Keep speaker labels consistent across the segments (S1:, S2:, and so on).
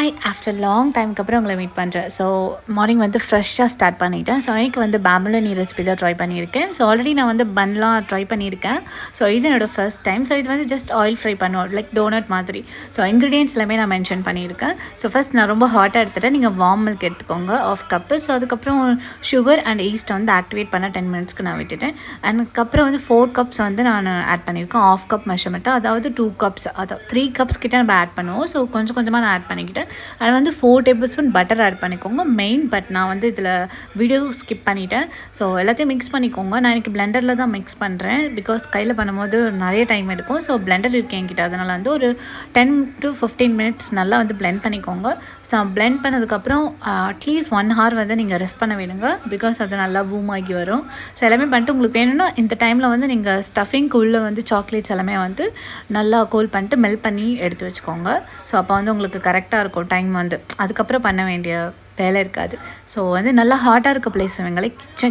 S1: Hi after long டைமுக்கு அப்புறம் உங்களை மீட் பண்ணுறேன். ஸோ மார்னிங் வந்து ஃப்ரெஷ்ஷாக ஸ்டார்ட் பண்ணிவிட்டேன். ஸோ எனக்கு வந்து பேம்பலோனி ரெசிபி தான் ட்ரை பண்ணியிருக்கேன். ஸோ ஆல்ரெடி நான் வந்து பன்லாம் ட்ரை பண்ணியிருக்கேன். ஸோ இது என்னோடய ஃபர்ஸ்ட் டைம். ஸோ இது வந்து ஜஸ்ட் ஆயில் ஃப்ரை பண்ணுவோம், லைக் டோனட் மாதிரி. ஸோ இன்க்ரீடியன்ட்ஸ் எல்லாமே நான் மென்ஷன் பண்ணியிருக்கேன். ஸோ ஃபஸ்ட் நான் ரொம்ப ஹாட்டாக எடுத்துகிட்டேன். நீங்கள் வார்ம் மில்க் எடுத்துக்கோங்க, 1/2 கப்பு. ஸோ அதுக்கப்புறம் சுகர் அண்ட் ஈஸ்ட்டை வந்து ஆக்டிவேட் பண்ண 10 மினிட்ஸ்க்கு நான் விட்டுட்டேன். அதுக்கப்புறம் வந்து 4 கப்ஸ் வந்து நான் ஆட் பண்ணியிருக்கேன். 1/2 கப் மெஷர்மெண்ட்டு, அதாவது 2 கப்ஸ், அதாவது 3 கப்ஸ் கிட்ட நம்ம ஆட் பண்ணுவோம். ஸோ கொஞ்சம் கொஞ்சமாக நான் ஆட் பண்ணிக்கிட்டேன். அதில் வந்து 4 டேபிள் ஸ்பூன் பட்டர் ஆட் பண்ணிக்கோங்க மெயின். பட் நான் வந்து இதில் வீடியோ ஸ்கிப் பண்ணிட்டேன். ஸோ எல்லாத்தையும் மிக்ஸ் பண்ணிக்கோங்க. நான் எனக்கு பிளெண்டரில் தான் மிக்ஸ் பண்ணுறேன், பிகாஸ் கையில் பண்ணும்போது நிறைய டைம் எடுக்கும். ஸோ பிளெண்டர் இருக்குது என்கிட்ட, அதனால் வந்து ஒரு 10 to 15 மினிட்ஸ் நல்லா வந்து பிளெண்ட் பண்ணிக்கோங்க. ஸோ பிளெண்ட் பண்ணதுக்கப்புறம் அட்லீஸ்ட் 1 hour வந்து நீங்கள் ரெஸ்ட் பண்ண வேணுங்க, பிகாஸ் அது நல்லா பூம் ஆகி வரும். ஸோ எல்லாமே பண்ணிட்டு உங்களுக்கு வேணும்னா இந்த டைமில் வந்து நீங்கள் ஸ்டஃபிங்க்கு உள்ளே வந்து சாக்லேட்ஸ் எல்லாமே வந்து நல்லா கோல் பண்ணிட்டு மெல்ட் பண்ணி எடுத்து வச்சுக்கோங்க. ஸோ அப்போ வந்து உங்களுக்கு கரெக்டாக இருக்கும் டைம் வந்து. அதுக்கப்புறம் பண்ண வேண்டிய வேலை இருக்காது. ஸோ வந்து நல்லா ஹாட்டாக இருக்க பிளேஸ் வேணுங்களே,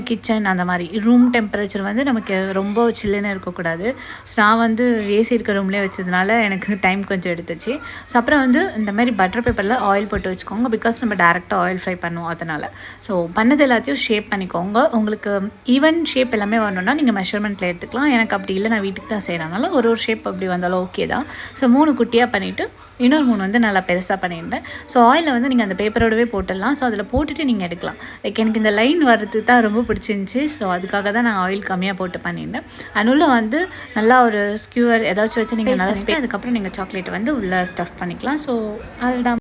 S1: கிச்சன் அந்த மாதிரி. ரூம் டெம்பரேச்சர் வந்து நமக்கு ரொம்ப சில்லுன்னு இருக்கக்கூடாது. ஸோ நான் வந்து ஏசி இருக்க ரூம்லேயே வச்சதுனால எனக்கு டைம் கொஞ்சம் எடுத்துச்சு. ஸோ அப்புறம் வந்து இந்த மாதிரி பட்டர் பேப்பரில் ஆயில் போட்டு வச்சுக்கோங்க, பிகாஸ் நம்ம டேரெக்டாக ஆயில் ஃப்ரை பண்ணுவோம் அதனால். ஸோ பண்ணது எல்லாத்தையும் ஷேப் பண்ணிக்கோங்க. உங்களுக்கு ஈவன் ஷேப் எல்லாமே வரணும்னா நீங்கள் மெஷர்மெண்ட்டில் எடுத்துக்கலாம். எனக்கு அப்படி இல்லை, நான் வீட்டுக்கு தான் செய்கிறனால ஒரு ஷேப் அப்படி வந்தாலும் ஓகே தான். ஸோ 3 குட்டியாக பண்ணிவிட்டு இன்னொரு 3 வந்து நல்லா பெருசாக பண்ணியிருந்தேன். ஸோ ஆயிலில் வந்து நீங்கள் அந்த பேப்பரோடவே போட்டுடலாம். ஸோ அதில் போட்டுட்டு நீங்கள் எடுக்கலாம். லைக் எனக்கு இந்த லைன் வர்றது தான் ரொம்ப பிடிச்சிருந்துச்சி. ஸோ அதுக்காக தான் நான் ஆயில் கம்மியாக போட்டு பண்ணியிருந்தேன். அனுள்ள வந்து நல்லா ஒரு ஸ்கியூவர் ஏதாச்சும் வச்சு நீங்கள் நல்லா ஸ்பே, அதுக்கப்புறம் நீங்கள் சாக்லேட் வந்து உள்ளே ஸ்டஃப் பண்ணிக்கலாம். ஸோ அதுதான்.